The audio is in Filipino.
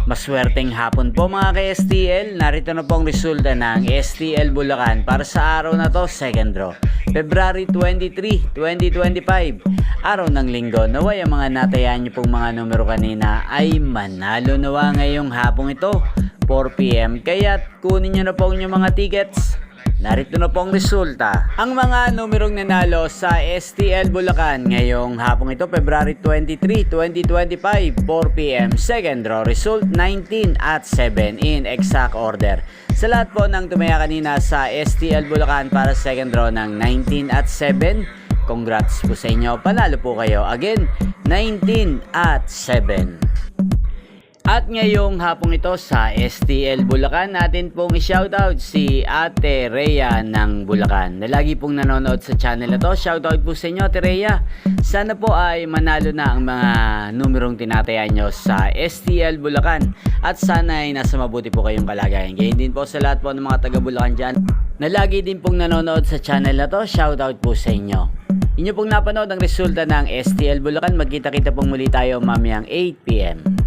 Maswerteng hapon po mga ka-STL, narito na pong resulta ng STL Bulacan para sa araw na to, second draw. February 23, 2025, araw ng linggo. Naway ang mga natayaan nyo pong mga numero kanina ay manalo nawa ngayong hapong ito, 4 PM. Kaya kunin nyo na po yung mga tickets. Narito na pong resulta. Ang mga numerong nanalo sa STL Bulacan ngayong hapong ito, February 23, 2025, 4 PM. Second draw result 19 at 7 in exact order. Sa lahat po ng tumaya kanina sa STL Bulacan para second draw ng 19 at 7, congrats po sa inyo. Panalo po kayo. Again, 19 at 7. At ngayong hapong ito sa STL Bulacan, natin pong i-shoutout si Ate Rhea ng Bulacan na lagi pong nanonood sa channel na to. Shoutout po sa inyo, Ate Rhea. Sana po ay manalo na ang mga numerong tinatayan nyo sa STL Bulacan. At sana ay nasa mabuti po kayong kalagayan. Ganyan din po sa lahat po ng mga taga Bulacan dyan na lagi din pong nanonood sa channel na to. Shoutout po sa inyo. Inyo pong napanood ang resulta ng STL Bulacan. Magkita-kita pong muli tayo mamayang 8 PM.